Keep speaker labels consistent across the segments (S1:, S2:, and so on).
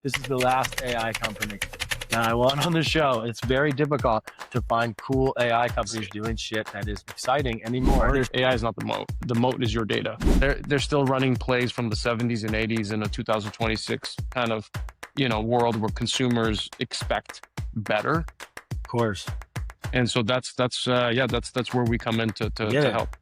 S1: This is the last AI company that I want on the show. It's very difficult to find cool AI companies doing shit that is exciting anymore.
S2: AI is not the moat. The moat is your data. They're still running plays from the 70s and 80s in a 2026 kind of, world where consumers expect better.
S1: Of course.
S2: And so that's where we come in to help.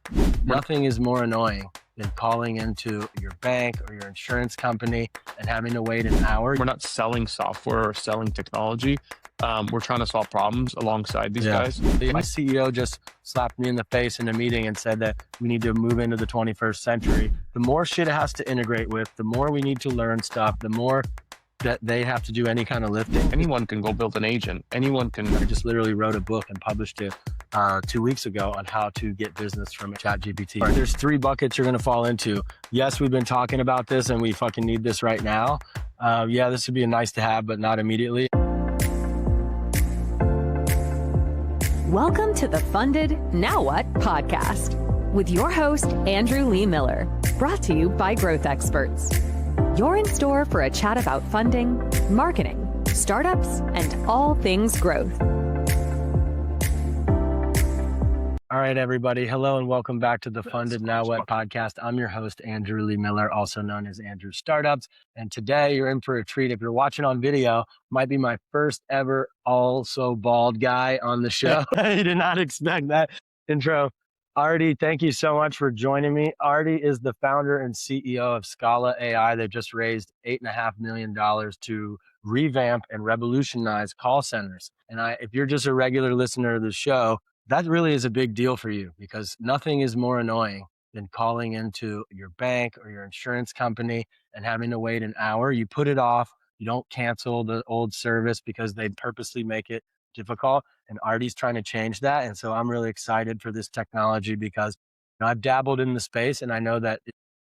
S1: Nothing is more annoying than calling into your bank or your insurance company and having to wait an hour.
S2: We're not selling software or selling technology. We're trying to solve problems alongside these guys.
S1: My CEO just slapped me in the face in a meeting and said that we need to move into the 21st century. The more shit it has to integrate with, the more we need to learn stuff, the more that they have to do any kind of lifting.
S2: Anyone can go build an agent. Anyone can.
S1: I just literally wrote a book and published it 2 weeks ago on how to get business from ChatGPT. There's 3 buckets you're going to fall into. Yes, we've been talking about this and we fucking need this right now. This would be a nice to have, but not immediately.
S3: Welcome to the Funded Now What podcast with your host, Andrew Lee Miller, brought to you by GrowthExpertz. You're in store for a chat about funding, marketing, startups, and all things growth.
S1: All right, everybody. Hello and welcome back to the Funded Now What podcast. I'm your host, Andrew Lee Miller, also known as Andrew Startups. And today you're in for a treat. If you're watching on video, might be my first ever also bald guy on the show. You did not expect that intro. Ardie, thank you so much for joining me. Ardie is the founder and CEO of Scala.ai. They've just raised $8.5 million to revamp and revolutionize call centers. And if you're just a regular listener to the show, that really is a big deal for you because nothing is more annoying than calling into your bank or your insurance company and having to wait an hour. You put it off. You don't cancel the old service because they purposely make it difficult. And Ardie's trying to change that. And so I'm really excited for this technology because I've dabbled in the space and I know that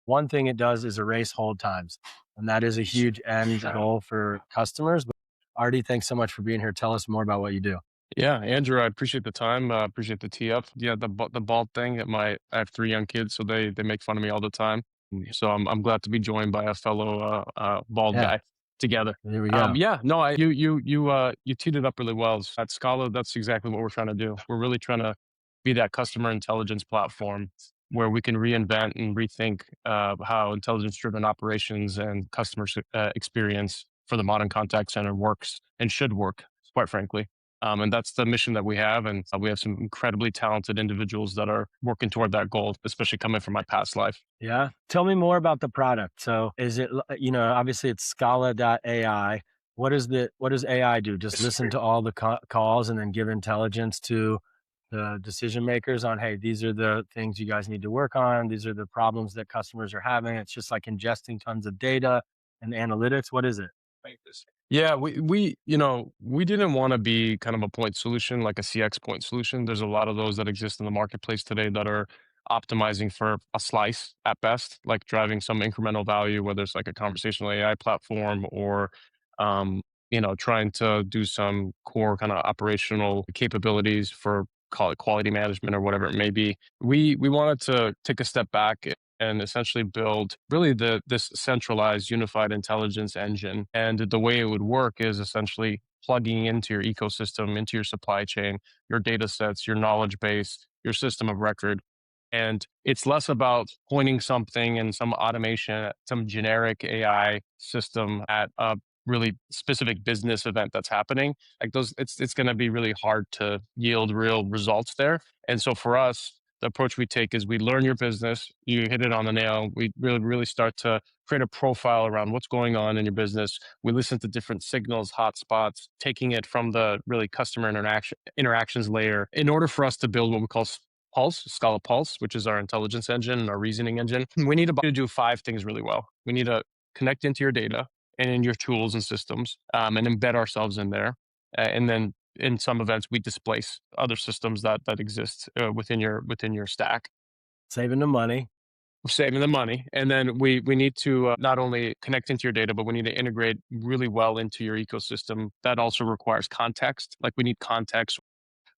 S1: one thing it does is erase hold times. And that is a huge end goal for customers. But Ardie, thanks so much for being here. Tell us more about what you do.
S2: Yeah, Andrew, I appreciate the time. Appreciate the tee up. Yeah, the bald thing. I have 3 young kids, so they make fun of me all the time. So I'm glad to be joined by a fellow bald guy together.
S1: There we go.
S2: You teed it up really well. At Scala, that's exactly what we're trying to do. We're really trying to be that customer intelligence platform where we can reinvent and rethink how intelligence-driven operations and customer experience for the modern contact center works and should work, quite frankly. And that's the mission that we have. And we have some incredibly talented individuals that are working toward that goal, especially coming from my past life.
S1: Yeah. Tell me more about the product. So is it, obviously it's Scala.ai. What does AI do? Just listen to all the calls and then give intelligence to the decision makers on, hey, these are the things you guys need to work on. These are the problems that customers are having. It's just like ingesting tons of data and analytics. What is it?
S2: Yeah, we didn't want to be kind of a point solution, like a CX point solution. There's a lot of those that exist in the marketplace today that are optimizing for a slice at best, like driving some incremental value, whether it's like a conversational AI platform or, trying to do some core kind of operational capabilities for, call it quality management or whatever it may be. We wanted to take a step back and essentially build really this centralized unified intelligence engine. And the way it would work is essentially plugging into your ecosystem, into your supply chain, your data sets, your knowledge base, your system of record. And it's less about pointing something in some automation, some generic AI system at a really specific business event that's happening. Like it's going to be really hard to yield real results there. And so for us, the approach we take is we learn your business. You hit it on the nail. We really start to create a profile around what's going on in your business. We listen to different signals, hotspots, taking it from the really customer interactions layer in order for us to build what we call Pulse, Scala Pulse, which is our intelligence engine and our reasoning engine. We need to do 5 things really well. We need to connect into your data and in your tools and systems and embed ourselves in there. And then in some events, we displace other systems that exist within your stack.
S1: Saving the money.
S2: We're saving the money. And then we need to not only connect into your data, but we need to integrate really well into your ecosystem. That also requires context. Like we need context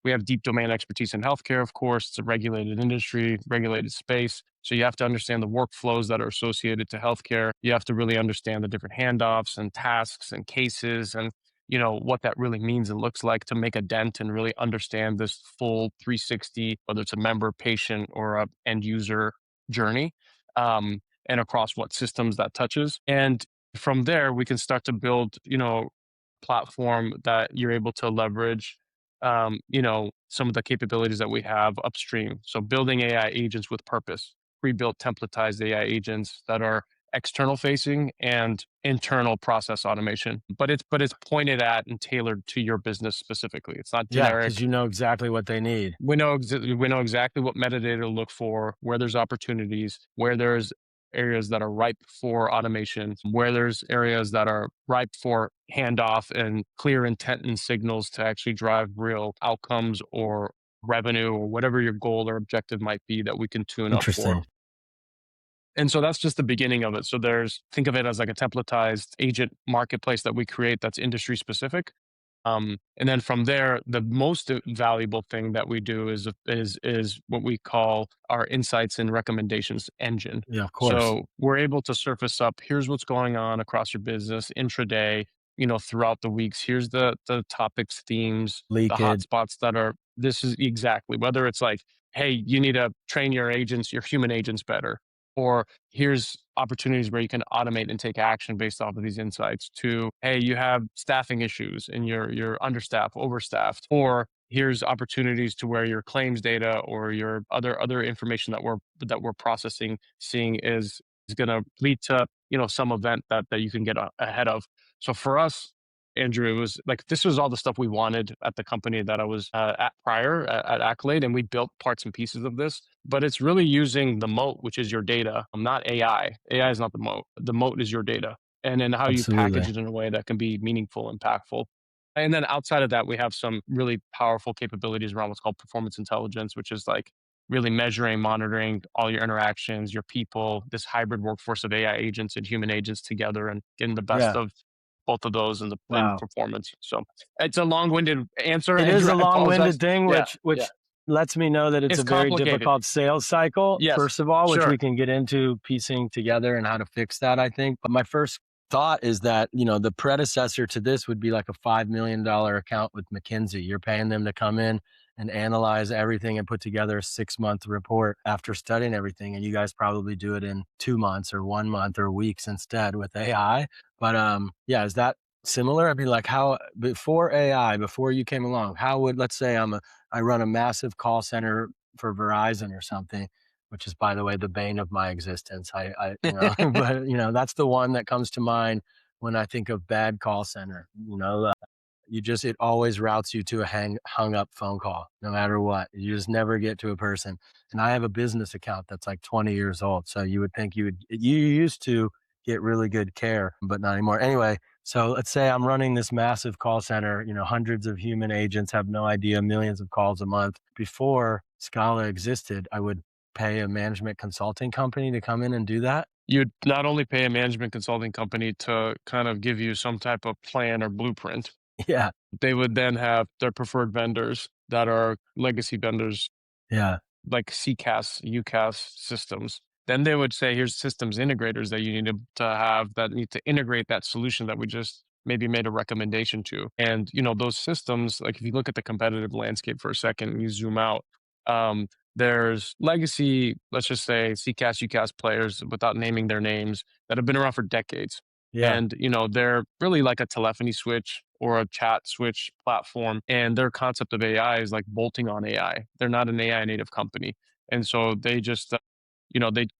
S2: We have deep domain expertise in healthcare, of course. It's a regulated industry, regulated space. So you have to understand the workflows that are associated to healthcare. You have to really understand the different handoffs and tasks and cases and what that really means and looks like to make a dent and really understand this full 360, whether it's a member, patient, or a end user journey, and across what systems that touches. And from there, we can start to build, platform that you're able to leverage, some of the capabilities that we have upstream. So building AI agents with purpose, pre-built templatized AI agents that are external facing and internal process automation, but it's pointed at and tailored to your business specifically. It's not
S1: Yeah,
S2: generic.
S1: because you know exactly what they need.
S2: We know exactly what metadata to look for, where there's opportunities, where there's areas that are ripe for automation, where there's areas that are ripe for handoff and clear intent and signals to actually drive real outcomes or revenue or whatever your goal or objective might be that we can tune up for.
S1: Interesting.
S2: And so that's just the beginning of it. So think of it as like a templatized agent marketplace that we create that's industry specific. And then from there, the most valuable thing that we do is what we call our insights and recommendations engine.
S1: Yeah, of course.
S2: So we're able to surface up, here's what's going on across your business intraday, throughout the weeks. Here's the topics, themes, the
S1: Leakage.
S2: hotspots this is exactly, whether it's like, hey, you need to train your human agents better, or here's opportunities where you can automate and take action based off of these insights, to, hey, you have staffing issues and you're understaffed, overstaffed, or here's opportunities to where your claims data or your other information that we're processing, seeing is going to lead to some event that you can get ahead of. So for us, Andrew, it was like, this was all the stuff we wanted at the company that I was at prior at Accolade, and we built parts and pieces of this. But it's really using the moat, which is your data, not AI. AI is not the moat. The moat is your data, and then how you package
S1: Absolutely.
S2: it in a way that can be meaningful, impactful. And then outside of that, we have some really powerful capabilities around what's called performance intelligence, which is like really measuring, monitoring all your interactions, your people, this hybrid workforce of AI agents and human agents together, and getting the best
S1: Yeah.
S2: of both of those in
S1: Wow.
S2: performance. So it's a long-winded answer.
S1: It is
S2: Andrew,
S1: a
S2: I apologize.
S1: long-winded thing,
S2: Yeah,
S1: which
S2: yeah.
S1: lets me know that it's
S2: It's
S1: a very
S2: complicated.
S1: difficult sales cycle,
S2: Yes,
S1: first of all, which
S2: sure.
S1: we can get into piecing together and how to fix that, I think. But my first thought is that, the predecessor to this would be like a $5 million account with McKinsey. You're paying them to come in and analyze everything and put together a 6-month report after studying everything. And you guys probably do it in 2 months or 1 month or weeks instead with AI. But yeah, is that similar? I mean, like, how before AI, before you came along, how would, let's say I run a massive call center for Verizon or something, which is, by the way, the bane of my existence. But that's the one that comes to mind when I think of bad call center. It always routes you to a hung up phone call, no matter what. You just never get to a person. And I have a business account that's like 20 years old. So you would think you used to get really good care, but not anymore. Anyway, so let's say I'm running this massive call center, hundreds of human agents, have no idea, millions of calls a month. Before Scala existed, I would pay a management consulting company to come in and do that.
S2: You'd not only pay a management consulting company to kind of give you some type of plan or blueprint,
S1: Yeah.
S2: they would then have their preferred vendors that are legacy vendors,
S1: Yeah.
S2: like CCaaS, UCaaS systems. Then they would say, here's systems integrators that you need to have that need to integrate that solution that we just maybe made a recommendation to. And, those systems, like if you look at the competitive landscape for a second and you zoom out, there's legacy, let's just say CCaaS, UCaaS players, without naming their names, that have been around for decades.
S1: Yeah.
S2: And, they're really like a telephony switch or a chat switch platform. And their concept of AI is like bolting on AI. They're not an AI native company. And so they just,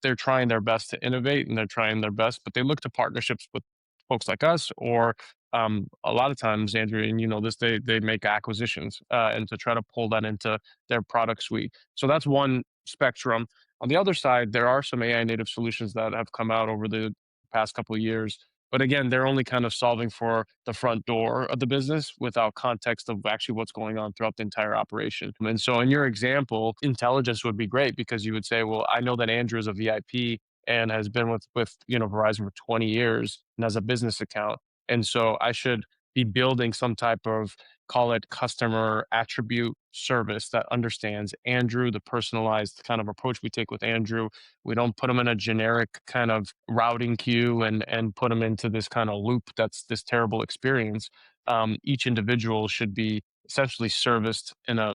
S2: they're trying their best to innovate and they're trying their best, but they look to partnerships with folks like us, or a lot of times, Andrew, and this, they make acquisitions and to try to pull that into their product suite. So that's one spectrum. On the other side, there are some AI native solutions that have come out over the past couple of years. But again, they're only kind of solving for the front door of the business without context of actually what's going on throughout the entire operation. And so in your example, intelligence would be great, because you would say, well, I know that Andrew is a VIP and has been with Verizon for 20 years and has a business account. And so I should be building some type of call it customer attribute service that understands Andrew, the personalized kind of approach we take with Andrew. We don't put them in a generic kind of routing queue and put them into this kind of loop that's this terrible experience. Each individual should be essentially serviced in a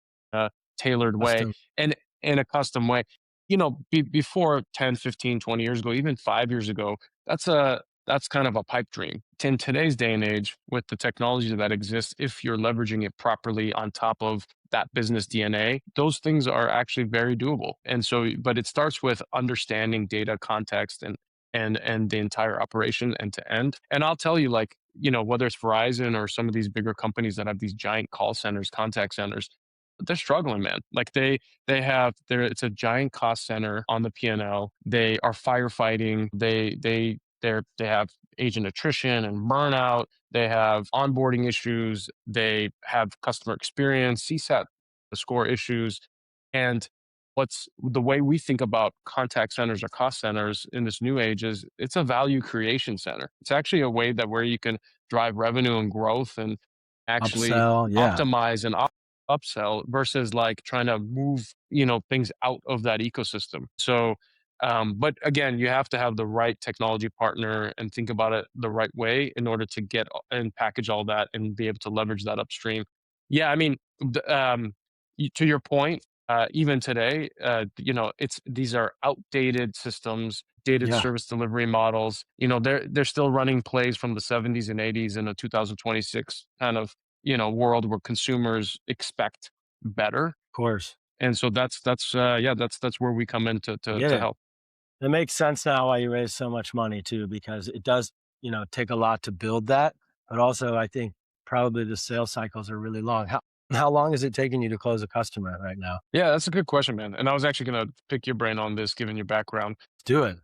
S2: tailored way
S1: Custom.
S2: and in a custom way. Before 10, 15, 20 years ago, even 5 years ago, that's kind of a pipe dream. In today's day and age, with the technology that exists, if you're leveraging it properly on top of that business DNA, those things are actually very doable. And so, but it starts with understanding data context and the entire operation end to end. And I'll tell you, like, whether it's Verizon or some of these bigger companies that have these giant call centers, contact centers, they're struggling, man. Like it's a giant cost center on the P&L. They are firefighting. They have agent attrition and burnout. They have onboarding issues. They have customer experience, CSAT score issues. And what's the way we think about contact centers or cost centers in this new age is it's a value creation center. It's actually a way that where you can drive revenue and growth and actually
S1: Upsell. Yeah.
S2: optimize and upsell versus like trying to move, things out of that ecosystem. So, but again, you have to have the right technology partner and think about it the right way in order to get and package all that and be able to leverage that upstream. Yeah, I mean, to your point, even today, these are outdated systems, dated
S1: Yeah.
S2: service delivery models. They're still running plays from the 70s and 80s in a 2026 kind of world where consumers expect better.
S1: Of course.
S2: And so that's where we come in to
S1: Get it.
S2: help.
S1: It makes sense now why you raise so much money too, because it does, take a lot to build that. But also, I think probably the sales cycles are really long. How long is it taking you to close a customer right now?
S2: Yeah, that's a good question, man. And I was actually going to pick your brain on this, given your background.
S1: Let's do it.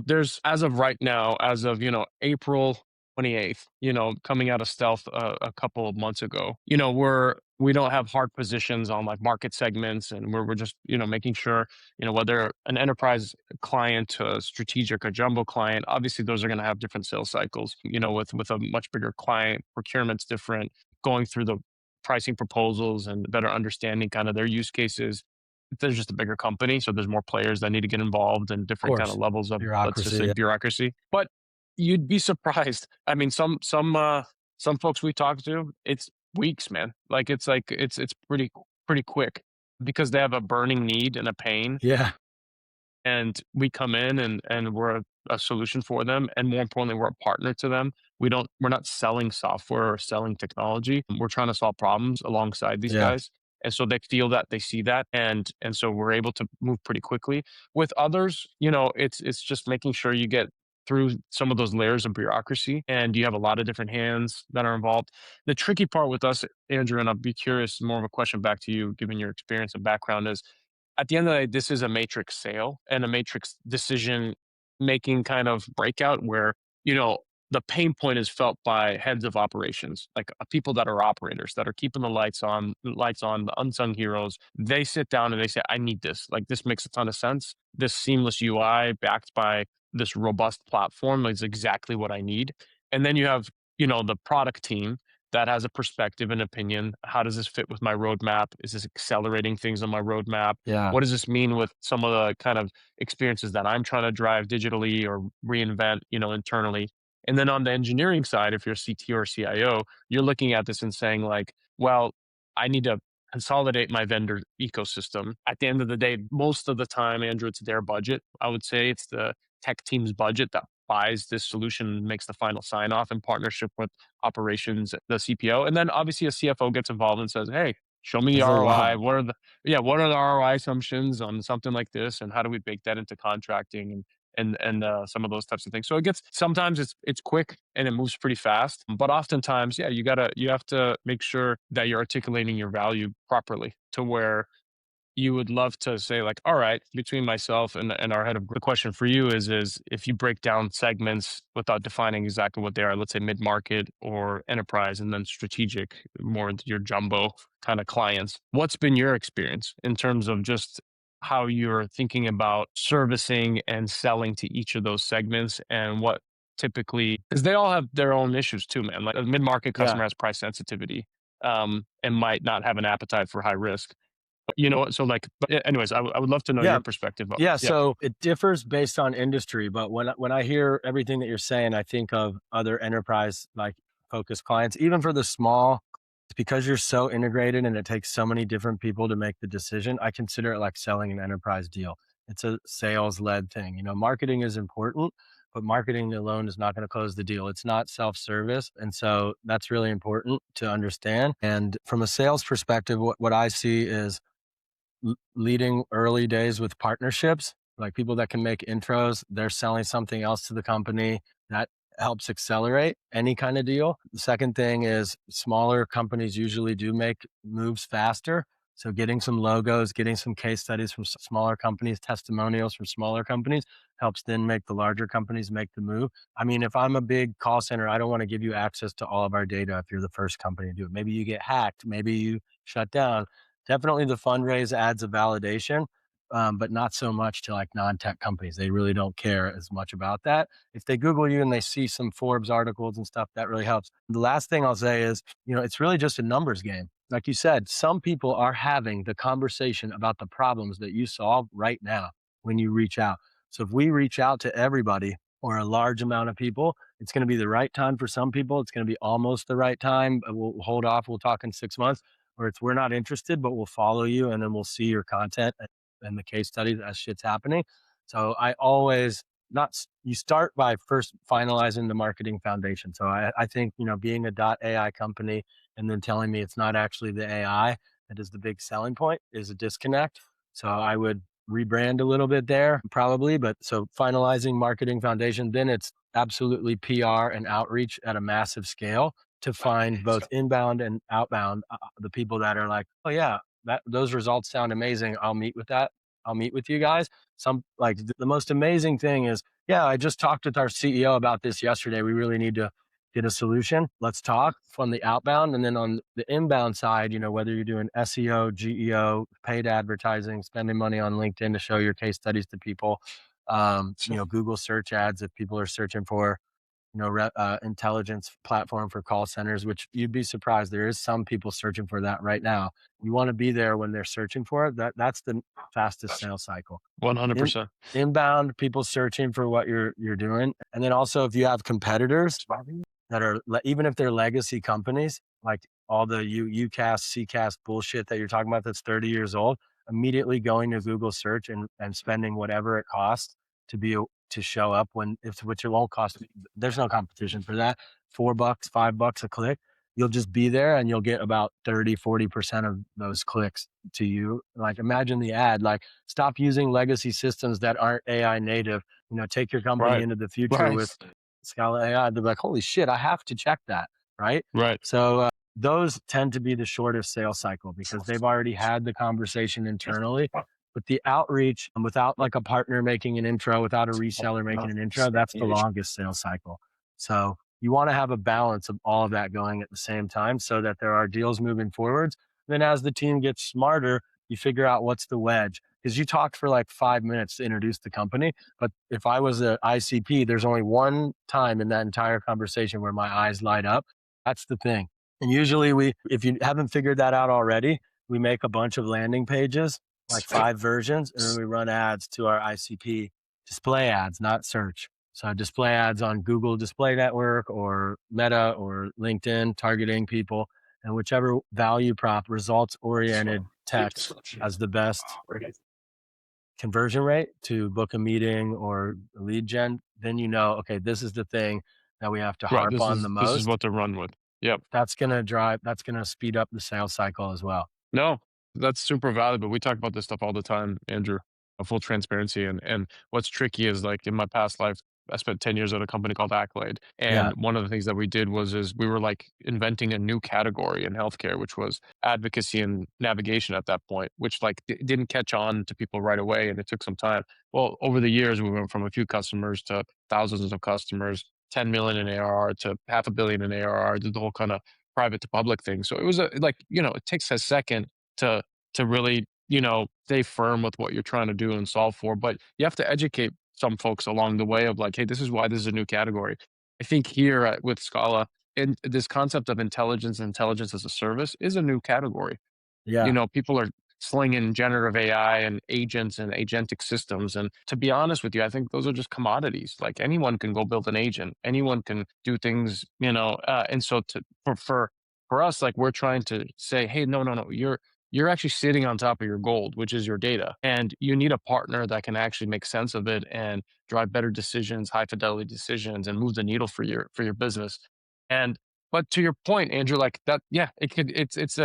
S2: There's, as of right now, as of, April 28th, coming out of stealth a couple of months ago, we don't have hard positions on like market segments, and we're just, making sure, whether an enterprise client to a strategic or jumbo client, obviously those are going to have different sales cycles, with a much bigger client, procurement's different, going through the pricing proposals and better understanding kind of their use cases. There's just a bigger company, so there's more players that need to get involved and different kind of levels of, let's just say, bureaucracy. But you'd be surprised. I mean, some folks we talk to, it's weeks, man. It's pretty quick because they have a burning need and a pain.
S1: Yeah.
S2: And we come in and we're a solution for them. And more importantly, we're a partner to them. We're not selling software or selling technology. We're trying to solve problems alongside these guys. And so they feel that, they see that, and so we're able to move pretty quickly. With others, it's just making sure you get through some of those layers of bureaucracy, and you have a lot of different hands that are involved. The tricky part with us, Andrew, and I'll be curious, more of a question back to you, given your experience and background, is at the end of the day, this is a matrix sale and a matrix decision making kind of breakout where, the pain point is felt by heads of operations, like people that are operators that are keeping the lights on, the unsung heroes. They sit down and they say, I need this. Like, this makes a ton of sense. This seamless UI backed by this robust platform is exactly what I need. And then you have, the product team that has a perspective and opinion. How does this fit with my roadmap? Is this accelerating things on my roadmap?
S1: Yeah.
S2: What does this mean with some of the kind of experiences that I'm trying to drive digitally or reinvent, internally? And then on the engineering side, if you're a CTO or CIO, you're looking at this and saying like, well, I need to consolidate my vendor ecosystem. At the end of the day, most of the time, Andrew, it's their budget. I would say it's the tech team's budget that buys this solution and makes the final sign off in partnership with operations, the CPO. And then obviously a CFO gets involved and says, hey, show me the
S1: There's a
S2: ROI.
S1: lot.
S2: What are the ROI assumptions on something like this? And how do we bake that into contracting and some of those types of things. So sometimes it's quick and it moves pretty fast, but oftentimes, you have to make sure that you're articulating your value properly to where you would love to say like, all right, between myself and our head of, the question for you is if you break down segments without defining exactly what they are, let's say mid-market or enterprise, and then strategic, more into your jumbo kind of clients, what's been your experience in terms of just how you're thinking about servicing and selling to each of those segments, and what typically, because they all have their own issues too, man. Like a mid-market customer has price sensitivity. and might not have an appetite for high risk. But you know what? So like, but anyways, I would love to know
S1: Yeah.
S2: your perspective.
S1: Yeah, so it differs based on industry, but when I hear everything that you're saying, I think of other enterprise like focused clients, even for the small, it's because you're so integrated and it takes so many different people to make the decision. I consider it like selling an enterprise deal. It's a sales led thing. You know, marketing is important, but marketing alone is not going to close the deal. It's not self-service. And so that's really important to understand. And from a sales perspective, what I see is leading early days with partnerships, like people that can make intros, they're selling something else to the company that helps accelerate any kind of deal. The second thing is smaller companies usually do make moves faster. So getting some logos, getting some case studies from smaller companies, testimonials from smaller companies helps then make the larger companies make the move. I mean, if I'm a big call center, I don't want to give you access to all of our data if you're the first company to do it. Maybe you get hacked, maybe you shut down. Definitely the fundraise adds a validation, but not so much to like non-tech companies. They really don't care as much about that. If they Google you and they see some Forbes articles and stuff, that really helps. The last thing I'll say is, you know, it's really just a numbers game. Like you said, some people are having the conversation about the problems that you solve right now when you reach out. So if we reach out to everybody or a large amount of people, it's going to be the right time for some people. It's going to be almost the right time. We'll hold off. We'll talk in 6 months. Or it's we're not interested, but we'll follow you and then we'll see your content and the case studies as shit's happening. So I always you start by first finalizing the marketing foundation. So I think, you know, being a .ai company and then telling me it's not actually the AI that is the big selling point is a disconnect. So I would rebrand a little bit there probably, but so finalizing marketing foundation, then it's absolutely PR and outreach at a massive scale to find both inbound and outbound, the people that are like, oh yeah, those results sound amazing. I'll meet with that. I'll meet with you guys. Some like the most amazing thing is, yeah, I just talked with our CEO about this yesterday. We really need to get a solution. Let's talk from the outbound. And then on the inbound side, you know, whether you're doing SEO, GEO, paid advertising, spending money on LinkedIn to show your case studies to people, you know, Google search ads if people are searching for, you know, intelligence platform for call centers, which you'd be surprised. There is some people searching for that right now. You want to be there when they're searching for it. That's the fastest sales cycle.
S2: 100%.
S1: Inbound, people searching for what you're doing. And then also if you have competitors that are, even if they're legacy companies, like all the UCAS, CCAS bullshit that you're talking about that's 30 years old, immediately going to Google search and spending whatever it costs to show up which it won't cost. There's no competition for that. $4, $5 a click. You'll just be there and you'll get about 30-40% of those clicks to you. Like imagine the ad, like stop using legacy systems that aren't AI native, you know, take your company into the future with Scala.ai. They're like, holy shit, I have to check that. Right.
S2: Right.
S1: So those tend to be the shortest sales cycle because they've already had the conversation internally. But the outreach without like a partner making an intro, without a reseller making an intro, that's the longest sales cycle. So you want to have a balance of all of that going at the same time so that there are deals moving forwards. Then as the team gets smarter, you figure out what's the wedge. Because you talked for like 5 minutes to introduce the company. But if I was an ICP, there's only one time in that entire conversation where my eyes light up. That's the thing. And usually if you haven't figured that out already, we make a bunch of landing pages, like 5 versions, and then we run ads to our ICP, display ads, not search. So display ads on Google Display Network or Meta or LinkedIn, targeting people, and whichever value prop, results oriented text has the best conversion rate to book a meeting or lead gen, then you know, okay, this is the thing that we have to harp on the most.
S2: This is what to run with. Yep.
S1: That's going to speed up the sales cycle as well.
S2: No, that's super valuable. We talk about this stuff all the time, Andrew, full transparency. And what's tricky is like in my past life, I spent 10 years at a company called Accolade. And one of the things that we did is we were like inventing a new category in healthcare, which was advocacy and navigation at that point, which like didn't catch on to people right away. And it took some time. Well, over the years, we went from a few customers to thousands of customers, 10 million in ARR to $500 million in ARR, did the whole kind of private to public thing. So it was like, you know, it takes a second to really, you know, stay firm with what you're trying to do and solve for. But you have to educate some folks along the way of like, hey, this is why this is a new category. I think here with Scala, this concept of intelligence as a service is a new category.
S1: Yeah.
S2: People are slinging generative AI and agents and agentic systems. And to be honest with you, I think those are just commodities. Like anyone can go build an agent, anyone can do things, and so for us, like we're trying to say, hey, no, you're actually sitting on top of your gold, which is your data. And you need a partner that can actually make sense of it and drive better decisions, high fidelity decisions, and move the needle for your business. And but to your point, Andrew, like that, yeah, it's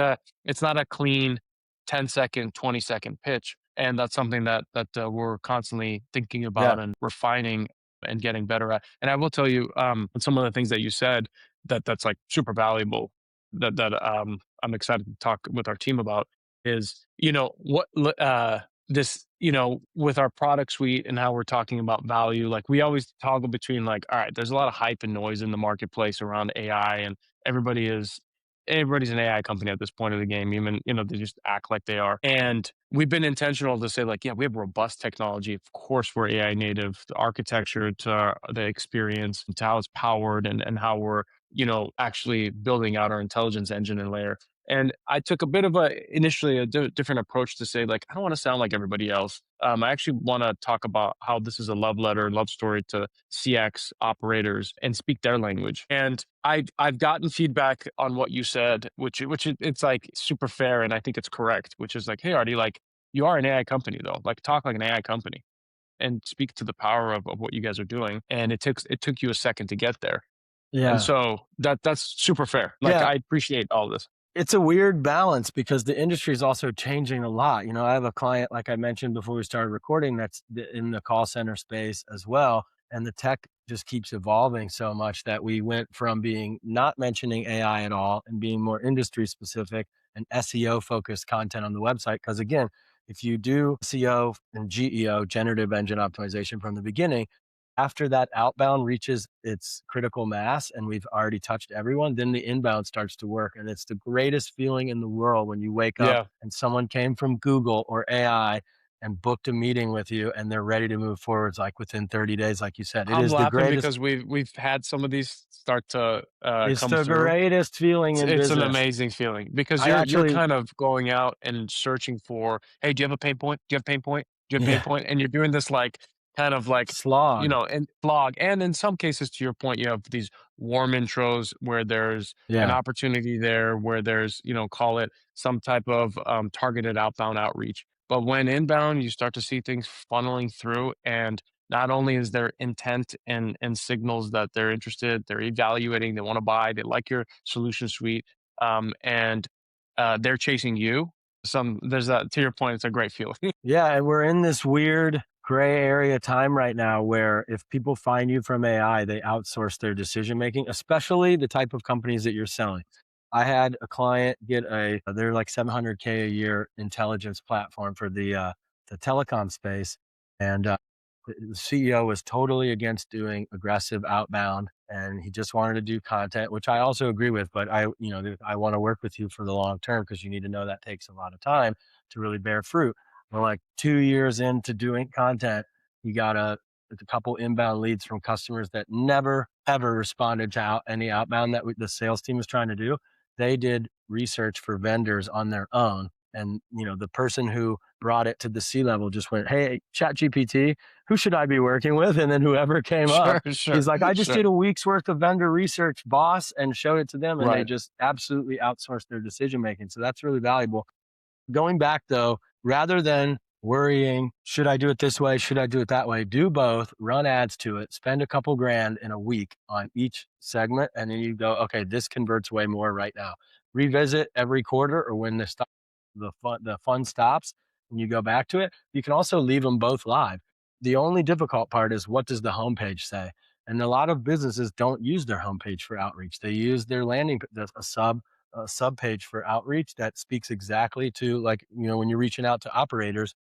S2: not a clean 10-second, 20-second pitch. And that's something that we're constantly thinking
S1: Yeah.
S2: about and refining and getting better at. And I will tell you, some of the things that you said that's like super valuable that I'm excited to talk with our team about is, this, with our product suite and how we're talking about value, like we always toggle between like, all right, there's a lot of hype and noise in the marketplace around AI, and everybody is everybody's an AI company at this point of the game. Even, they just act like they are. And we've been intentional to say, like, yeah, we have robust technology. Of course, we're AI native. The architecture to the experience, to how it's powered, and how we're, actually building out our intelligence engine and layer. And I took a bit of initially a different approach to say, like, I don't want to sound like everybody else. I actually want to talk about how this is a love story to CX operators and speak their language. And I've gotten feedback on what you said, it's like super fair, and I think it's correct. Which is like, hey, Ardie, like you are an AI company though. Like talk like an AI company and speak to the power of what you guys are doing. And it took you a second to get there. And
S1: Yeah.
S2: so that's super fair. Like
S1: Yeah.
S2: I appreciate all this.
S1: It's a weird balance because the industry is also changing a lot. I have a client, like I mentioned before we started recording, that's in the call center space as well. And the tech just keeps evolving so much that we went from being not mentioning AI at all and being more industry specific and SEO focused content on the website. Because again, if you do SEO and GEO, generative engine optimization from the beginning, after that outbound reaches its critical mass and we've already touched everyone, then the inbound starts to work. And it's the greatest feeling in the world when you wake up
S2: Yeah.
S1: and someone came from Google or AI and booked a meeting with you and they're ready to move forwards like within 30 days, like you said. It
S2: I'm
S1: is the
S2: laughing
S1: greatest,
S2: because we've had some of these start to
S1: it's
S2: come
S1: the
S2: through.
S1: greatest feeling in
S2: It's an
S1: business.
S2: amazing feeling because
S1: I
S2: you're
S1: actually,
S2: kind of going out and searching for, hey, do you have a pain point? Do you have a pain point? Do you have a pain
S1: yeah,
S2: point? And you're doing this like kind of like,
S1: slog.
S2: and blog. And in some cases, to your point, you have these warm intros where there's an
S1: Yeah.
S2: opportunity there, where there's, call it some type of targeted outbound outreach. But when inbound, you start to see things funneling through, and not only is there intent and signals that they're interested, they're evaluating, they want to buy, they like your solution suite, and they're chasing you. There's that, to your point, it's a great feeling.
S1: Yeah, and we're in this weird gray area time right now where if people find you from AI, they outsource their decision making, especially the type of companies that you're selling. I had a client get they're like 700K a year intelligence platform for the telecom space, and the CEO was totally against doing aggressive outbound, and he just wanted to do content, which I also agree with. But I want to work with you for the long term because you need to know that takes a lot of time to really bear fruit. Well, like 2 years into doing content, he got a couple inbound leads from customers that never ever responded to any outbound that the sales team was trying to do. They did research for vendors on their own, and the person who brought it to the C level just went, "Hey, Chat GPT, who should I be working with?" And then whoever came up,
S2: Sure, sure,
S1: he's like, "I just
S2: sure.
S1: did a week's worth of vendor research, boss," and showed it to them, and they
S2: Right.
S1: just absolutely outsourced their decision making. So that's really valuable. Going back though, rather than worrying, should I do it this way? Should I do it that way? Do both, run ads to it, spend a couple grand in a week on each segment. And then you go, okay, this converts way more right now. Revisit every quarter or when the fun stops and you go back to it. You can also leave them both live. The only difficult part is what does the homepage say? And a lot of businesses don't use their homepage for outreach. They use their a sub page for outreach that speaks exactly to, like, when you're reaches out to operators.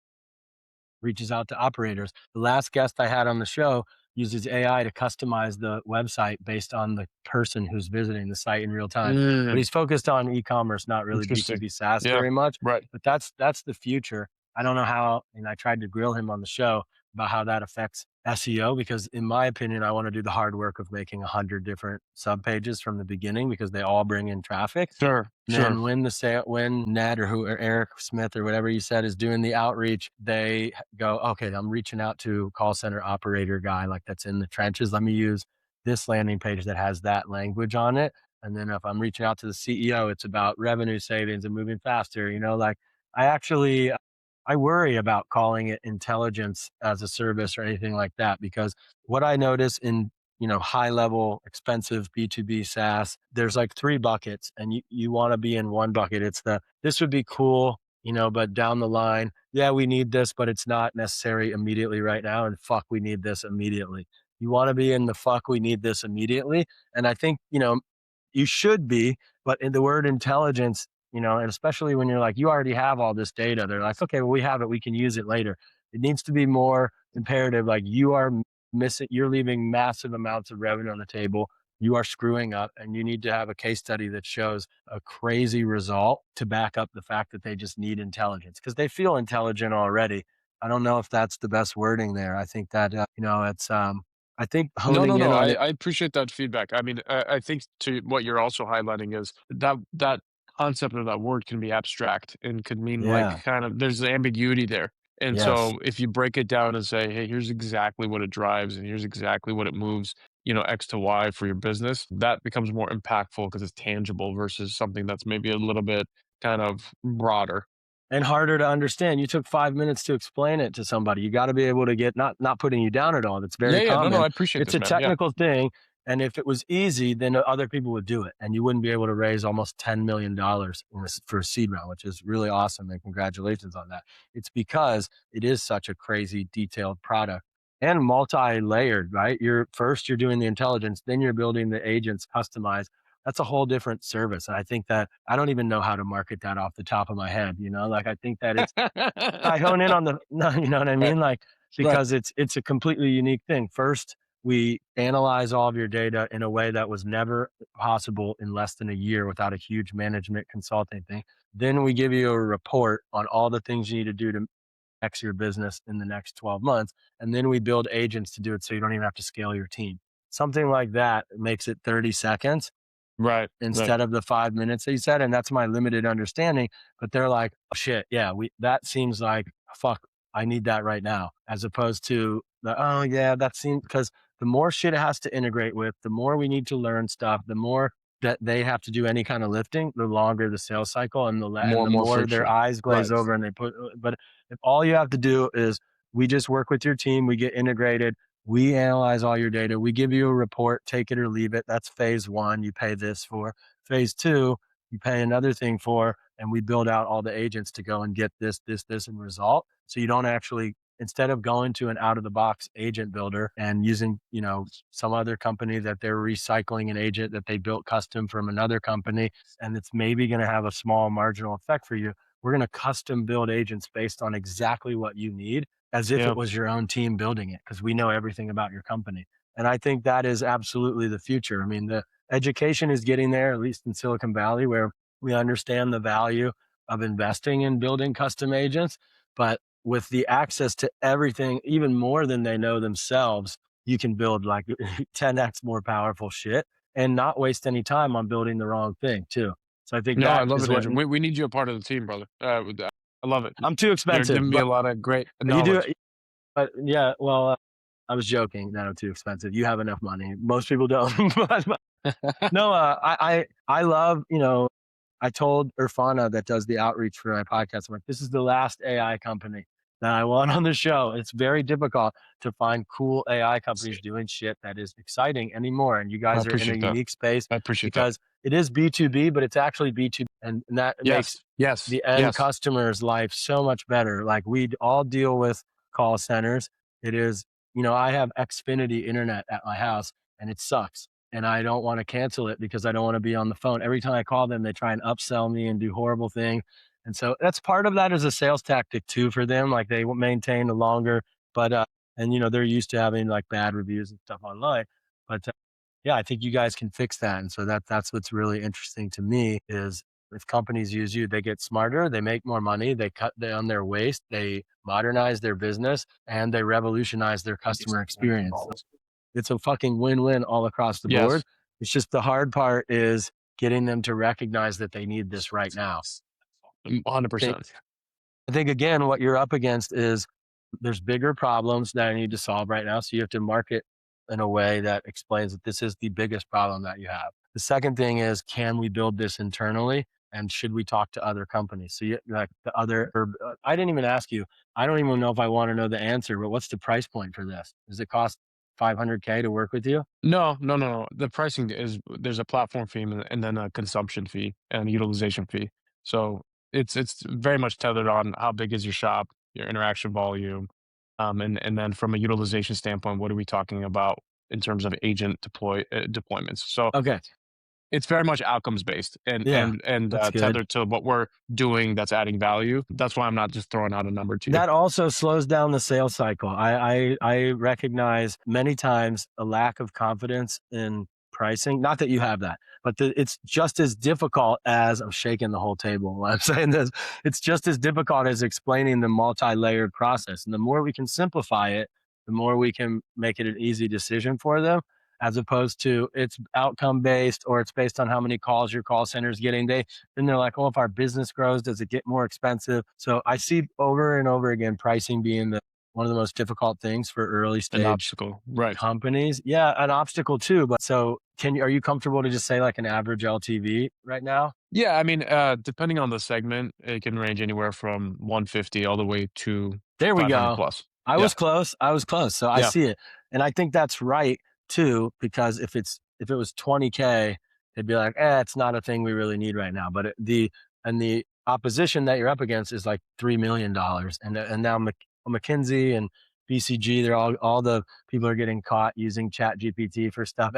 S1: The last guest I had on the show uses AI to customize the website based on the person who's visiting the site in real time. But
S2: Mm,
S1: he's focused on e-commerce, not really
S2: interesting.
S1: B2B SaaS
S2: Yeah.
S1: very much.
S2: Right.
S1: But that's the future. I don't know how, and I tried to grill him on the show about how that affects SEO, because in my opinion, I want to do the hard work of making 100 different sub pages from the beginning because they all bring in traffic.
S2: Sure.
S1: Then when Ned or Eric Smith or whatever you said is doing the outreach, they go, okay, I'm reaching out to call center operator guy like that's in the trenches. Let me use this landing page that has that language on it. And then if I'm reaching out to the CEO, it's about revenue savings and moving faster. Like I worry about calling it intelligence as a service or anything like that, because what I notice in high level, expensive B2B SaaS, there's like three buckets, and you want to be in one bucket. It's this would be cool, but down the line, yeah, we need this, but it's not necessary immediately right now. And fuck, we need this immediately. You want to be in the fuck, we need this immediately. And I think, you should be, but in the word intelligence, and especially when you're like, you already have all this data, they're like, okay, well, we have it, we can use it later. It needs to be more imperative. Like you are you're leaving massive amounts of revenue on the table. You are screwing up, and you need to have a case study that shows a crazy result to back up the fact that they just need intelligence, because they feel intelligent already. I don't know if that's the best wording there. I think that, it's, I think honing in on it.
S2: I appreciate that feedback. I mean, I think to what you're also highlighting is that concept of that word can be abstract and could mean like
S1: Yeah.
S2: kind of there's ambiguity there. And
S1: Yes.
S2: so if you break it down and say, hey, here's exactly what it drives and here's exactly what it moves, X to Y for your business, that becomes more impactful because it's tangible versus something that's maybe a little bit kind of broader.
S1: And harder to understand. You took 5 minutes to explain it to somebody. You got to be able to get, not putting you down at all. That's very
S2: Yeah,
S1: common.
S2: no, I appreciate
S1: It's
S2: this,
S1: a
S2: man. Yeah.
S1: technical thing. And if it was easy, then other people would do it. And you wouldn't be able to raise almost $10 million for a seed round, which is really awesome. And congratulations on that. It's because it is such a crazy detailed product and multi-layered, right? You're doing the intelligence, then you're building the agents customized. That's a whole different service. And I think that I don't even know how to market that off the top of my head. Like I think that I hone in on no, you know what I mean? Like, because it's a completely unique thing. First, we analyze all of your data in a way that was never possible in less than a year without a huge management consulting thing. Then we give you a report on all the things you need to do to X your business in the next 12 months. And then we build agents to do it so you don't even have to scale your team. Something like that makes it 30 seconds.
S2: Right.
S1: Instead of the 5 minutes that you said. And that's my limited understanding. But they're like, oh, shit, yeah, that seems like, fuck, I need that right now. As opposed to oh yeah, that seems, because the more shit it has to integrate with, the more we need to learn stuff, the more that they have to do any kind of lifting, the longer the sales cycle, and the more their
S2: friction.
S1: eyes glaze over and but if all you have to do is we just work with your team, we get integrated, we analyze all your data. We give you a report, take it or leave it. That's phase one. You pay this for. Phase two, you pay another thing for, and we build out all the agents to go and get this, and result. So you don't actually, instead of going to an out of the box agent builder and using, some other company that they're recycling an agent that they built custom from another company, and it's maybe going to have a small marginal effect for you. We're going to custom build agents based on exactly what you need, as if it was your own team building it, because we know everything about your company. And I think that is absolutely the future. I mean, the education is getting there, at least in Silicon Valley, where we understand the value of investing in building custom agents. But with the access to everything, even more than they know themselves, you can build like 10x more powerful shit and not waste any time on building the wrong thing too. So I think
S2: I love
S1: is
S2: it,
S1: what
S2: Andrew. We need you a part of the team, brother. I love it.
S1: I'm too
S2: You're
S1: expensive.
S2: giving me a lot of great
S1: You
S2: knowledge.
S1: do, but yeah, well, I was joking that I'm too expensive. You have enough money. Most people don't. No, I love, I told Irfana that does the outreach for my podcast, I'm like, this is the last AI company that I want on the show. It's very difficult to find cool AI companies doing shit that is exciting anymore. And you guys are in a unique space because it is B2B, but it's actually B2B. And that makes the end customer's life so much better. Like we all deal with call centers. It is, I have Xfinity internet at my house and it sucks. And I don't want to cancel it because I don't want to be on the phone. Every time I call them, they try and upsell me and do horrible things. And so that's part of that as a sales tactic too for them. Like they maintain a longer, but, and they're used to having like bad reviews and stuff online. But yeah, I think you guys can fix that. And so that's what's really interesting to me is If companies use you, they get smarter, they make more money, they cut down their waste, they modernize their business, and they revolutionize their customer experience. So it's a fucking win-win all across the board.
S2: Yes,
S1: It's just the hard part is getting them to recognize that they need this right now. I think
S2: 100%.
S1: I think again, what you're up against is there's bigger problems that I need to solve right now. So you have to market in a way that explains that this is the biggest problem that you have. The second thing is, can we build this internally? And should we talk to other companies? So you like the other, or, I didn't even ask you. I don't even know if I want to know the answer, but what's the price point for this? Does it cost 500K to work with you?
S2: No, no, no, no. The pricing is there's a platform fee and then a consumption fee and a utilization fee. So it's very much tethered on how big is your shop, your interaction volume, and then from a utilization standpoint, what are we talking about in terms of agent deployments? So
S1: Okay.
S2: it's very much outcomes based and
S1: Yeah, that's good.
S2: tethered to what we're doing that's adding value. That's why I'm not just throwing out a number to you.
S1: That also slows down the sales cycle. I recognize many times a lack of confidence in pricing. Not that you have that, but it's just as difficult as I'm shaking the whole table while I'm saying this. It's just as difficult as explaining the multi-layered process. And the more we can simplify it, the more we can make it an easy decision for them, as opposed to it's outcome based or it's based on how many calls your call center is getting. Then they're like, oh, if our business grows, does it get more expensive? So I see over and over again pricing being one of the most difficult things for early
S2: An
S1: stage
S2: obstacle, right?
S1: companies. Yeah, an obstacle too. But so are you comfortable to just say like an average LTV right now?
S2: Yeah, I mean, depending on the segment, it can range anywhere from 150 all the way to
S1: There we
S2: 500
S1: go.
S2: plus.
S1: I
S2: Yeah,
S1: was close. I was close. So I
S2: yeah,
S1: see it. And I think that's right too, because if it was 20K, they'd be like, it's not a thing we really need right now. But the opposition that you're up against is like $3 million. And now McKinsey and BCG, they're all the people are getting caught using Chat GPT for stuff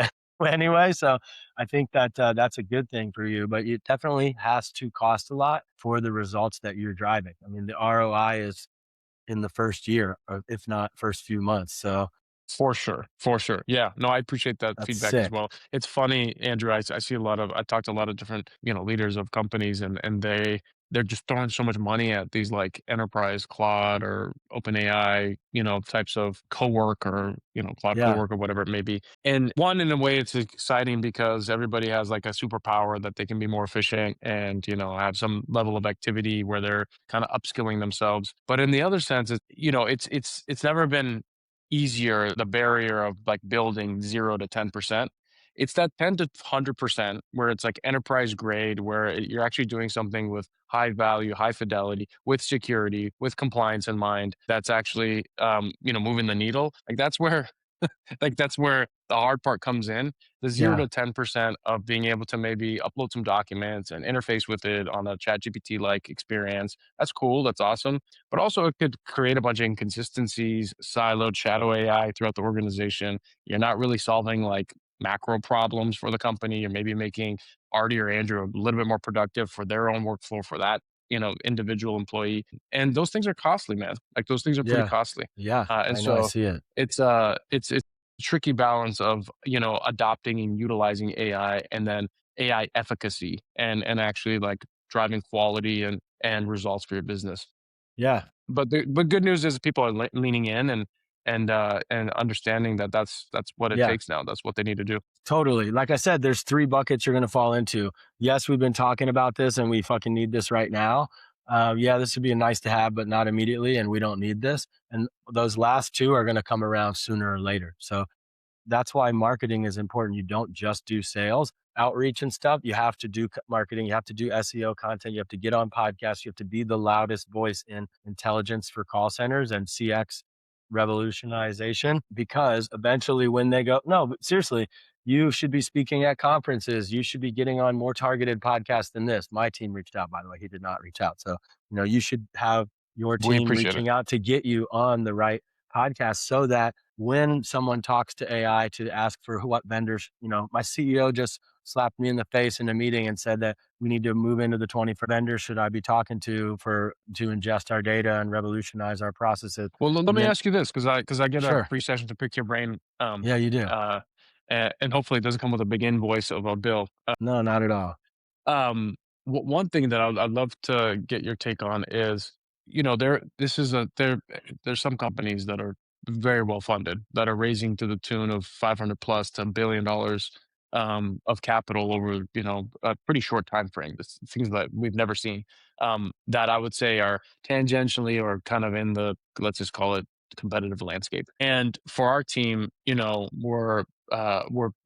S1: anyway. So I think that that's a good thing for you, but it definitely has to cost a lot for the results that you're driving. I mean, the ROI is in the first year, or if not first few months. So
S2: for sure, for sure. Yeah, no, I appreciate that
S1: that's
S2: feedback as
S1: sick.
S2: well. It's funny, Andrew. I see a lot of I talked to a lot of different leaders of companies, and they're just throwing so much money at these like enterprise Claude or OpenAI types of co-work or Cloud
S1: Yeah.
S2: co-work or whatever it may be. And one, in a way, it's exciting because everybody has like a superpower that they can be more efficient and have some level of activity where they're kind of upskilling themselves. But in the other sense, it's never been easier, the barrier of like building 0 to 10%. It's that 10 to 100% where it's like enterprise grade, where you're actually doing something with high value, high fidelity, with security, with compliance in mind. That's actually, moving the needle. That's where the hard part comes in. The zero
S1: Yeah.
S2: to 10% of being able to maybe upload some documents and interface with it on a chat GPT like experience. That's cool. That's awesome. But also it could create a bunch of inconsistencies, siloed shadow AI throughout the organization. You're not really solving like macro problems for the company. You're maybe making Ardie or Andrew a little bit more productive for their own workflow for that individual employee. And those things are costly, man. Like those things are pretty
S1: Yeah.
S2: costly.
S1: Yeah.
S2: And
S1: I know. I
S2: so
S1: see it.
S2: it's a tricky balance of adopting and utilizing AI and then AI efficacy and actually like driving quality and results for your business.
S1: Yeah.
S2: But good news is people are leaning in and understanding that that's what it
S1: Yeah.
S2: takes now. That's what they need to do.
S1: Totally. Like I said, there's 3 buckets you're going to fall into. Yes, we've been talking about this and we fucking need this right now. Yeah, this would be a nice to have, but not immediately. And we don't need this. And those last 2 are going to come around sooner or later. So that's why marketing is important. You don't just do sales outreach and stuff. You have to do marketing. You have to do SEO content. You have to get on podcasts. You have to be the loudest voice in intelligence for call centers and CX revolutionization, because eventually when they go, no, but seriously, you should be speaking at conferences. You should be getting on more targeted podcasts than this. My team reached out, by the way. He did not reach out. So, you should have your
S2: We
S1: team
S2: appreciate it.
S1: reaching out to get you on the right podcast so that when someone talks to AI to ask for what vendors, my CEO just slapped me in the face in a meeting and said that we need to move into the 21st vendors should I be talking to ingest our data and revolutionize our processes.
S2: Well, let
S1: And
S2: me
S1: then,
S2: ask you this because I get a
S1: sure.
S2: free session to pick your brain.
S1: Yeah, you do.
S2: And hopefully it doesn't come with a big invoice of a bill.
S1: No, not at all.
S2: Um, one thing that I'd love to get your take on is, there's some companies that are very well funded that are raising to the tune of 500 plus to $1 billion of capital over, a pretty short time frame. This things that we've never seen, that I would say are tangentially or kind of in the, let's just call it, competitive landscape. And for our team, we're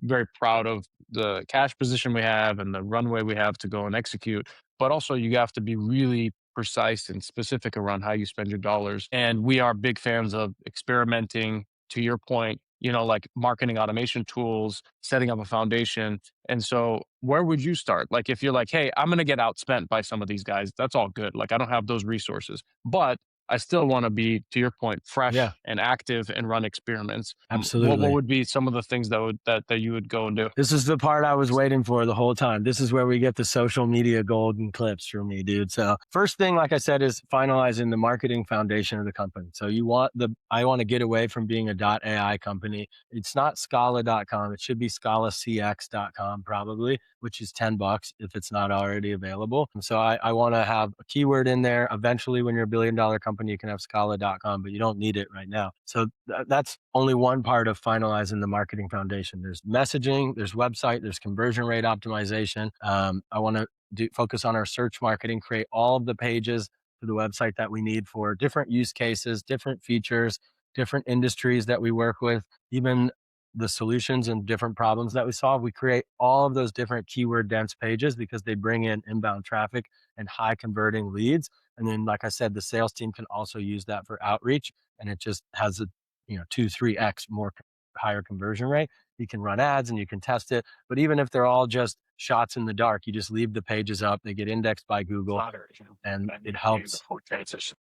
S2: very proud of the cash position we have and the runway we have to go and execute. But also, you have to be really precise and specific around how you spend your dollars. And we are big fans of experimenting. To your point, like marketing automation tools, setting up a foundation. And so, where would you start? Like, if you're like, hey, I'm going to get outspent by some of these guys, that's all good. Like, I don't have those resources, but I still want to be, to your point, fresh
S1: Yeah.
S2: and active and run experiments. What
S1: Absolutely.
S2: would be some of the things that you would go and do?
S1: This is the part I was waiting for the whole time. This is where we get the social media golden clips from me, dude. So first thing, like I said, is finalizing the marketing foundation of the company. So I want to get away from being a .ai company. It's not Scala.com. It should be ScalaCX.com probably, which is $10 if it's not already available. And so I want to have a keyword in there. Eventually, when you're $1 billion company, you can have Scala.com, but you don't need it right now. So that's only one part of finalizing the marketing foundation. There's messaging, there's website, there's conversion rate optimization. I want to focus on our search marketing, create all of the pages for the website that we need for different use cases, different features, different industries that we work with, even the solutions and different problems that we solve. We create all of those different keyword dense pages because they bring in inbound traffic and high converting leads. And then, like I said, the sales team can also use that for outreach, and it just has a 2-3x more higher conversion rate. You can run ads and you can test it, but even if they're all just shots in the dark, you just leave the pages up. They get indexed by Google, and it helps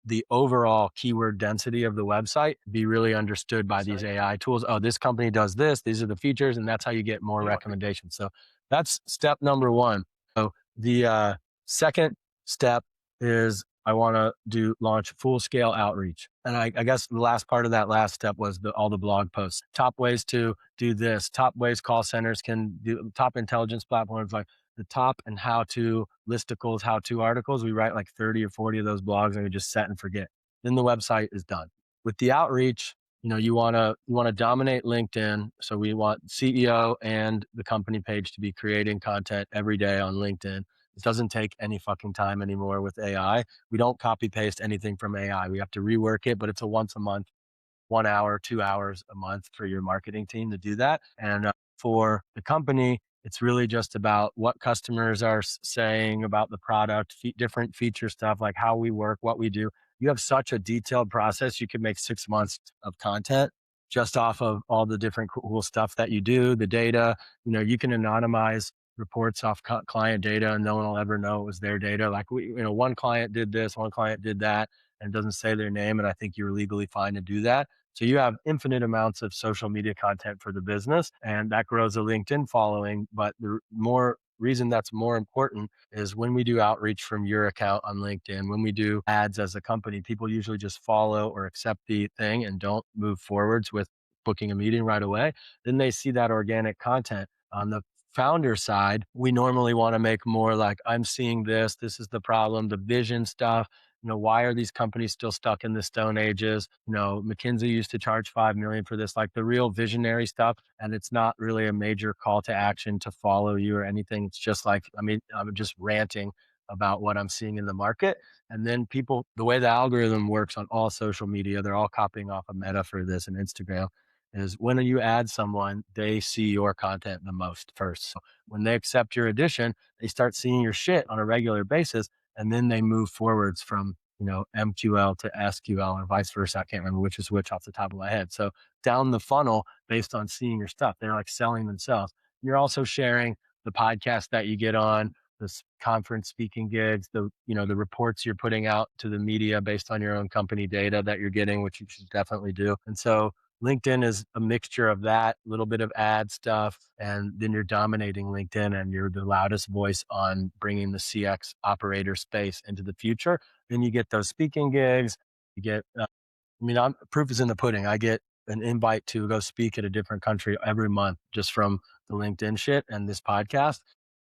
S1: the overall keyword density of the website be really understood by these AI tools. Oh, this company does this. These are the features, and that's how you get more recommendations. So that's step number one. So the second step is I want to launch full scale outreach. And I guess the last part of that last step was all the blog posts. Top ways to do this, top ways call centers can do, top intelligence platforms, like the top and how to listicles, how to articles. We write like 30 or 40 of those blogs and we just set and forget. Then the website is done. With the outreach, you want to dominate LinkedIn. So we want CEO and the company page to be creating content every day on LinkedIn. It doesn't take any fucking time anymore with AI. We don't copy paste anything from AI. We have to rework it, but it's a once a month, 1 hour, 2 hours a month for your marketing team to do that. And for the company, it's really just about what customers are saying about the product, different feature stuff, like how we work, what we do. You have such a detailed process. You could make 6 months of content just off of all the different cool stuff that you do, the data. You can anonymize reports off client data and no one will ever know it was their data. Like one client did this, one client did that, and it doesn't say their name. And I think you're legally fine to do that. So you have infinite amounts of social media content for the business, and that grows a LinkedIn following. But the more reason that's more important is when we do outreach from your account on LinkedIn, when we do ads as a company, people usually just follow or accept the thing and don't move forwards with booking a meeting right away. Then they see that organic content. On the founder side, we normally want to make more like, I'm seeing this is the problem, the vision stuff. Why are these companies still stuck in the Stone Ages? McKinsey used to charge 5 million for this, like the real visionary stuff. And it's not really a major call to action to follow you or anything. It's just like, I'm just ranting about what I'm seeing in the market. And then people, the way the algorithm works on all social media, they're all copying off of Meta for this and Instagram, is when you add someone, they see your content the most first. So when they accept your addition, they start seeing your shit on a regular basis. And then they move forwards from, MQL to SQL or vice versa. I can't remember which is which off the top of my head. So down the funnel based on seeing your stuff, they're like selling themselves. You're also sharing the podcast that you get on, this conference speaking gigs, the reports you're putting out to the media based on your own company data that you're getting, which you should definitely do. And so LinkedIn is a mixture of that, a little bit of ad stuff, and then you're dominating LinkedIn and you're the loudest voice on bringing the CX operator space into the future. Then you get those speaking gigs. You get, proof is in the pudding. I get an invite to go speak at a different country every month just from the LinkedIn shit and this podcast.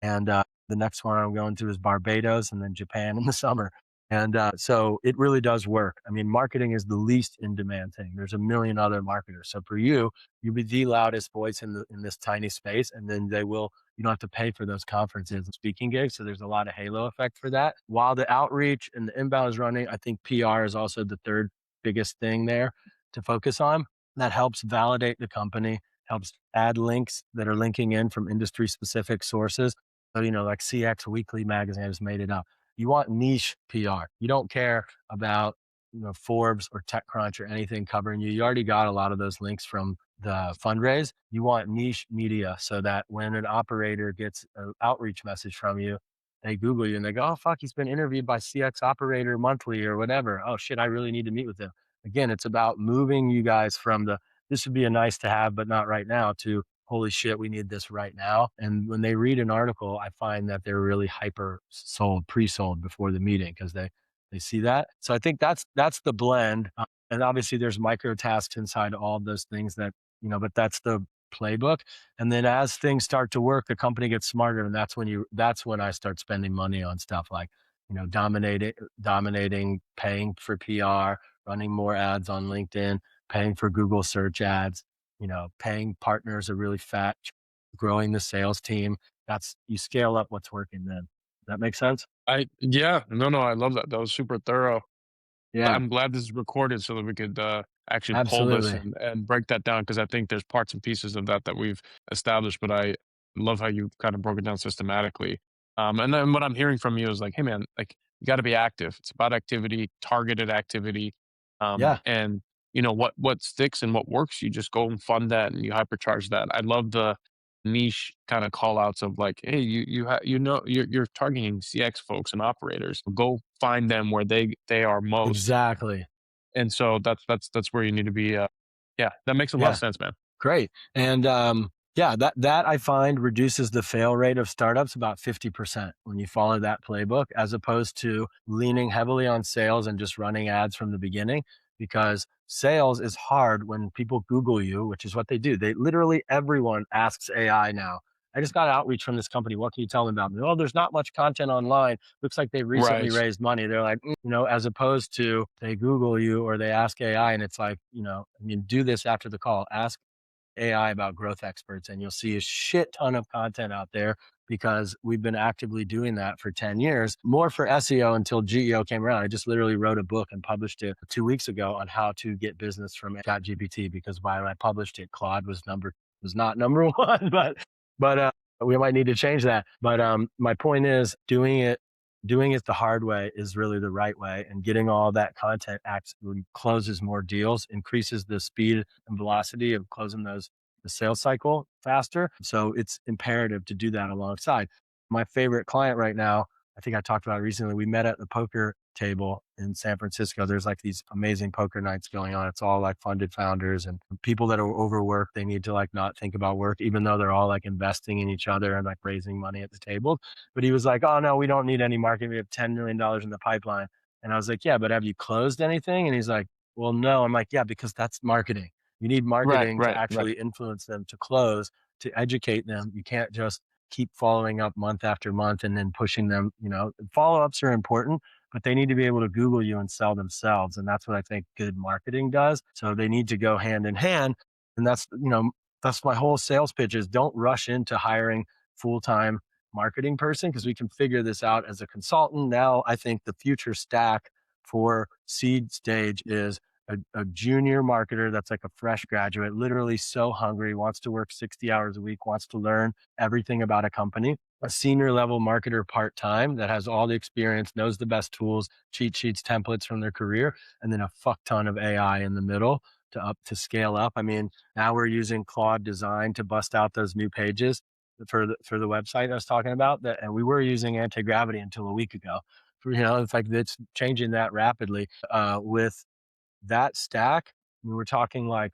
S1: And The next one I'm going to is Barbados, and then Japan in the summer. And so it really does work. I mean, marketing is the least in demand thing. There's a million other marketers. So for you, you'll be the loudest voice in this tiny space, and then you don't have to pay for those conferences and speaking gigs. So there's a lot of halo effect for that. While the outreach and the inbound is running, I think PR is also the third biggest thing there to focus on. That helps validate the company, helps add links that are linking in from industry specific sources. So, like CX Weekly magazine has made it up. You want niche PR. You don't care about, Forbes or TechCrunch or anything covering you. You already got a lot of those links from the fundraise. You want niche media so that when an operator gets an outreach message from you, they Google you and they go, oh, fuck, he's been interviewed by CX Operator Monthly or whatever. Oh, shit, I really need to meet with him. Again, it's about moving you guys from this would be a nice to have, but not right now, to holy shit, we need this right now. And when they read an article, I find that they're really hyper sold, pre-sold before the meeting because they see that. So I think that's the blend. And obviously there's micro tasks inside all of those things that, but that's the playbook. And then as things start to work, the company gets smarter. And that's when I start spending money on stuff like, dominating, paying for PR, running more ads on LinkedIn, paying for Google search ads, paying partners a really fat, growing the sales team. You scale up what's working then. Does that make sense?
S2: Yeah, no, I love that. That was super thorough.
S1: Yeah,
S2: I'm glad this is recorded so that we could actually pull this
S1: absolutely.
S2: and break that down, because I think there's parts and pieces of that we've established, but I love how you kind of broke it down systematically. And then what I'm hearing from you is like, hey man, like you got to be active. It's about activity, targeted activity,
S1: Yeah,
S2: and what sticks and what works. You just go and fund that and you hypercharge that. I love the niche kind of call outs of like, hey, you're targeting CX folks and operators. Go find them where they are most.
S1: exactly.
S2: And so that's where you need to be. Yeah, that makes a lot of
S1: Yeah.
S2: sense, man.
S1: Great. And yeah, that I find reduces the fail rate of startups about 50% when you follow that playbook, as opposed to leaning heavily on sales and just running ads from the beginning, because sales is hard when people Google you, which is what they do. Literally everyone asks AI now. I just got outreach from this company. What can you tell them about me? Oh, there's not much content online. Looks like they recently
S2: Right.
S1: raised money. They're like, as opposed to they Google you or they ask AI, and it's like, do this after the call. Ask AI about GrowthExpertz, and you'll see a shit ton of content out there, because we've been actively doing that for 10 years, more for SEO until GEO came around. I just literally wrote a book and published it 2 weeks ago on how to get business from ChatGPT, because when I published it, Claude was not number one, but we might need to change that. But my point is, doing it the hard way is really the right way, and getting all that content actually closes more deals, increases the speed and velocity of closing the sales cycle faster. So it's imperative to do that alongside. My favorite client right now, I think I talked about it recently. We met at the poker table in San Francisco. There's like these amazing poker nights going on. It's all like funded founders and people that are overworked. They need to like not think about work, even though they're all like investing in each other and like raising money at the table. But he was like, oh no, we don't need any marketing. We have $10 million in the pipeline. And I was like, yeah, but have you closed anything? And he's like, well, no. I'm like, yeah, because that's marketing. You need
S2: Right.
S1: marketing to
S2: Right. Right.
S1: actually influence them to close, to educate them. You can't just keep following up month after month and then pushing them. Follow-ups are important, but they need to be able to Google you and sell themselves. And that's what I think good marketing does. So they need to go hand in hand. And that's my whole sales pitch is, don't rush into hiring full-time marketing person, because we can figure this out as a consultant. Now, I think the future stack for seed stage is a junior marketer that's like a fresh graduate, literally so hungry, wants to work 60 hours a week, wants to learn everything about a company. A senior level marketer part-time that has all the experience, knows the best tools, cheat sheets, templates from their career, and then a fuck ton of AI in the middle to scale up. I mean, now we're using Claude Design to bust out those new pages for the website I was talking about, and we were using anti-gravity until a week ago. It's like it's changing that rapidly. With that stack, we were talking like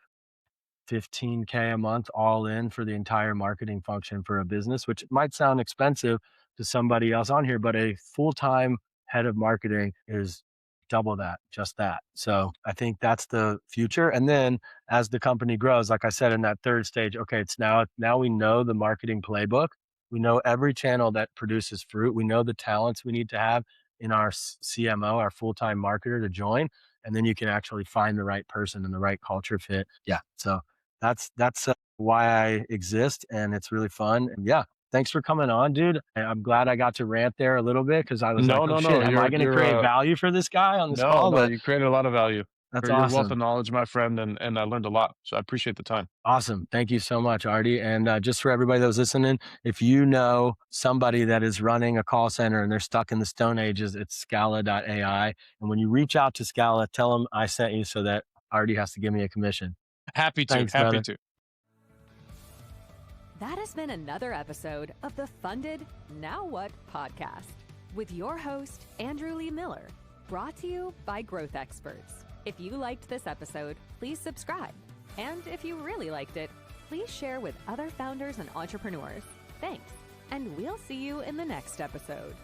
S1: 15K a month all in for the entire marketing function for a business, which might sound expensive to somebody else on here, but a full-time head of marketing is double that, just that. So I think that's the future. And then as the company grows, like I said, in that third stage, okay, it's now we know the marketing playbook. We know every channel that produces fruit. We know the talents we need to have in our CMO, our full-time marketer, to join. And then you can actually find the right person and the right culture fit. Yeah. So that's why I exist, and it's really fun. And yeah, thanks for coming on, dude. I'm glad I got to rant there a little bit, because I was like, oh shit, am I going to create value for this guy on this call?
S2: No, you created a lot of value.
S1: That's
S2: You're
S1: awesome.
S2: wealth of knowledge, my friend, and I learned a lot. So I appreciate the time.
S1: Awesome. Thank you so much, Ardie. And just for everybody that was listening, if you know somebody that is running a call center and they're stuck in the Stone Ages, it's Scala.ai. And when you reach out to Scala, tell them I sent you, so that Ardie has to give me a commission.
S2: Happy to.
S1: Thanks,
S2: happy
S1: brother.
S2: to.
S3: That has been another episode of the Funded Now What podcast with your host, Andrew Lee Miller, brought to you by GrowthExpertz. If you liked this episode, please subscribe. And if you really liked it, please share with other founders and entrepreneurs. Thanks, and we'll see you in the next episode.